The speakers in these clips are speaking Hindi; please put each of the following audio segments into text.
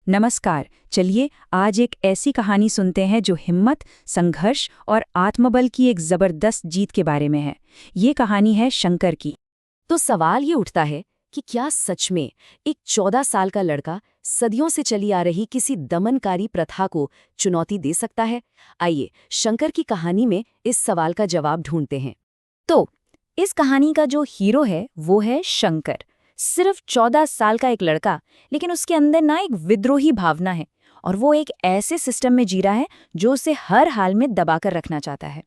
नमस्कार। चलिए आज एक ऐसी कहानी सुनते हैं जो हिम्मत, संघर्ष और आत्मबल की एक जबरदस्त जीत के बारे में है। ये कहानी है शंकर की। तो सवाल ये उठता है कि क्या सच में एक 14 साल का लड़का सदियों से चली आ रही किसी दमनकारी प्रथा को चुनौती दे सकता है? आइए शंकर की कहानी में इस सवाल का जवाब ढूंढते हैं। तो इस कहानी का जो हीरो है वो है शंकर। सिर्फ 14 साल का एक लड़का, लेकिन उसके अंदर ना एक विद्रोही भावना है और वो एक ऐसे सिस्टम में जी रहा है जो उसे हर हाल में दबाकर रखना चाहता है।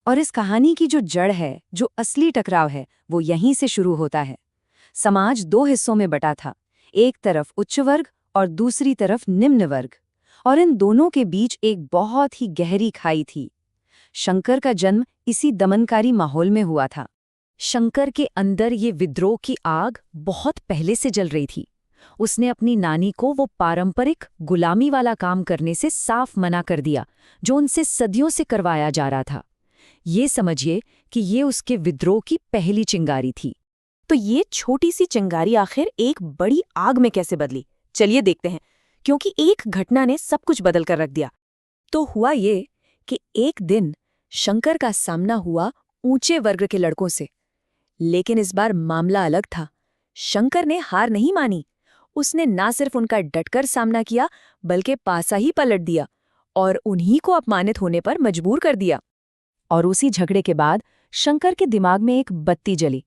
और इस कहानी की जो जड़ है, जो असली टकराव है, वो यहीं से शुरू होता है। समाज दो हिस्सों में बटा था, एक तरफ उच्च वर्ग और दूसरी तरफ निम्न वर्ग, और इन दोनों के बीच एक बहुत ही गहरी खाई थी। शंकर का जन्म इसी दमनकारी माहौल में हुआ था। शंकर के अंदर ये विद्रोह की आग बहुत पहले से जल रही थी। उसने अपनी नानी को वो पारंपरिक गुलामी वाला काम करने से साफ मना कर दिया जो उनसे सदियों से करवाया जा रहा था। ये समझिए कि ये उसके विद्रोह की पहली चिंगारी थी। तो ये छोटी सी चिंगारी आखिर एक बड़ी आग में कैसे बदली? चलिए देखते हैं, क्योंकि एक घटना ने सब कुछ बदल कर रख दिया। तो हुआ ये कि एक दिन शंकर का सामना हुआ ऊंचे वर्ग के लड़कों से। लेकिन इस बार मामला अलग था। शंकर ने हार नहीं मानी। उसने ना सिर्फ उनका डटकर सामना किया, बल्कि पासा ही पलट दिया और उन्हीं को अपमानित होने पर मजबूर कर दिया। और उसी झगड़े के बाद शंकर के दिमाग में एक बत्ती जली।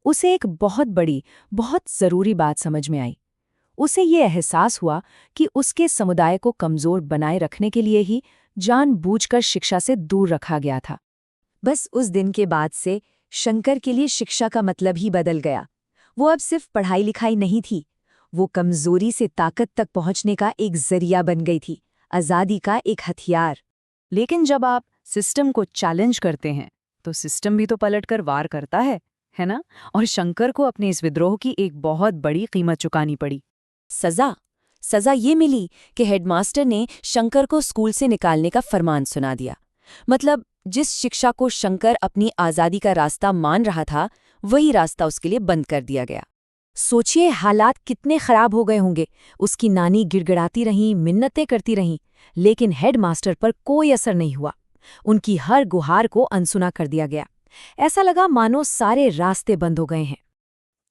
उसे एक बहुत बड़ी, बहुत जरूरी बात समझ में आई। उसे ये एहसास हुआ कि उसके समुदाय को कमजोर बनाए रखने के लिए ही जानबूझकर शिक्षा से दूर रखा गया था। बस उस दिन के बाद से शंकर के लिए शिक्षा का मतलब ही बदल गया। वो अब सिर्फ पढ़ाई लिखाई नहीं थी, वो कमजोरी से ताकत तक पहुंचने का एक जरिया बन गई थी, आजादी का एक हथियार। लेकिन जब आप सिस्टम को चैलेंज करते हैं तो सिस्टम भी तो पलटकर वार करता है ना? और शंकर को अपने इस विद्रोह की एक बहुत बड़ी कीमत चुकानी पड़ी। सजा ये मिली कि हेडमास्टर ने शंकर को स्कूल से निकालने का फरमान सुना दिया। मतलब जिस शिक्षा को शंकर अपनी आजादी का रास्ता मान रहा था, वही रास्ता उसके लिए बंद कर दिया गया। सोचिए हालात कितने खराब हो गए होंगे। उसकी नानी गिड़गिड़ाती रहीं, मिन्नतें करती रहीं, लेकिन हेडमास्टर पर कोई असर नहीं हुआ। उनकी हर गुहार को अनसुना कर दिया गया। ऐसा लगा मानो सारे रास्ते बंद हो गए हैं।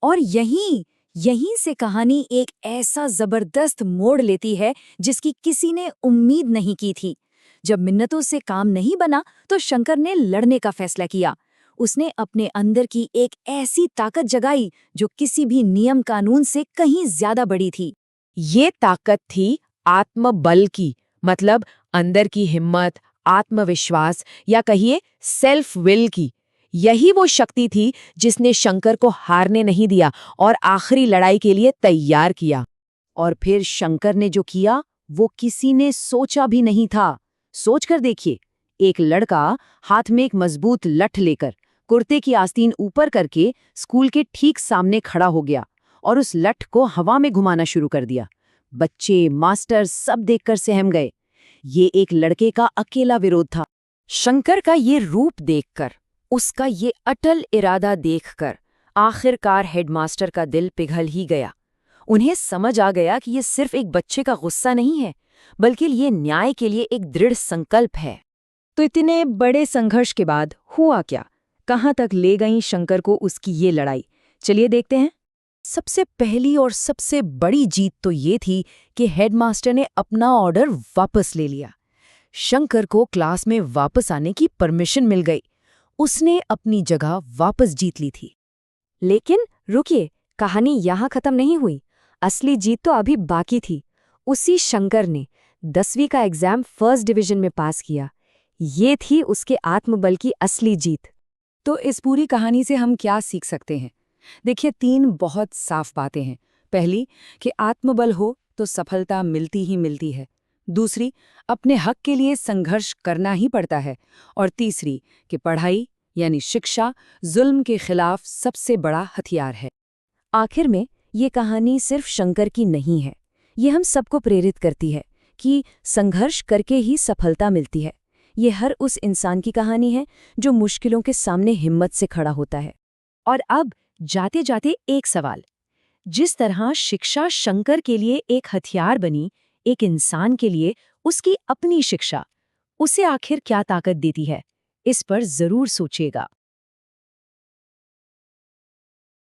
और यहीं से कहानी एक ऐसा जबरदस्त मोड़ लेती है जिसकी किसी ने उम्मीद नहीं की थी। जब मिन्नतों से काम नहीं बना तो शंकर ने लड़ने का फैसला किया। उसने अपने अंदर की एक ऐसी ताकत जगाई जो किसी भी नियम कानून से कहीं ज्यादा बड़ी थी। ये ताकत थी आत्मबल की, मतलब अंदर की हिम्मत, आत्मविश्वास या कहिए सेल्फ विल की। यही वो शक्ति थी जिसने शंकर को हारने नहीं दिया और आखिरी लड़ाई के लिए तैयार किया। और फिर शंकर ने जो किया वो किसी ने सोचा भी नहीं था। सोच कर देखिए, एक लड़का हाथ में एक मजबूत लठ लेकर, कुर्ते की आस्तीन ऊपर करके स्कूल के ठीक सामने खड़ा हो गया और उस लठ को हवा में घुमाना शुरू कर दिया। बच्चे, मास्टर सब देखकर सहम गए। ये एक लड़के का अकेला विरोध था। शंकर का ये रूप देखकर, उसका ये अटल इरादा देखकर आखिरकार हेडमास्टर का दिल पिघल ही गया। उन्हें समझ आ गया कि ये सिर्फ एक बच्चे का गुस्सा नहीं है, बल्कि ये न्याय के लिए एक दृढ़ संकल्प है। तो इतने बड़े संघर्ष के बाद हुआ क्या? कहाँ तक ले गई शंकर को उसकी ये लड़ाई? चलिए देखते हैं। सबसे पहली और सबसे बड़ी जीत तो ये थी कि हेडमास्टर ने अपना ऑर्डर वापस ले लिया। शंकर को क्लास में वापस आने की परमिशन मिल गई। उसने अपनी जगह वापस जीत ली थी। लेकिन रुकिए, कहानी यहाँ खत्म नहीं हुई। असली जीत तो अभी बाकी थी। उसी शंकर ने 10वीं का एग्जाम फर्स्ट डिवीजन में पास किया। ये थी उसके आत्मबल की असली जीत। तो इस पूरी कहानी से हम क्या सीख सकते हैं? देखिए, 3 बहुत साफ बातें हैं। पहली कि आत्मबल हो तो सफलता मिलती ही मिलती है। दूसरी, अपने हक के लिए संघर्ष करना ही पड़ता है। और तीसरी कि पढ़ाई यानी शिक्षा जुल्म के खिलाफ सबसे बड़ा हथियार है। आखिर में ये कहानी सिर्फ शंकर की नहीं है, ये हम सबको प्रेरित करती है कि संघर्ष करके ही सफलता मिलती है। ये हर उस इंसान की कहानी है जो मुश्किलों के सामने हिम्मत से खड़ा होता है। और अब जाते जाते एक सवाल, जिस तरह शिक्षा शंकर के लिए एक हथियार बनी, एक इंसान के लिए उसकी अपनी शिक्षा उसे आखिर क्या ताकत देती है, इस पर जरूर सोचिएगा।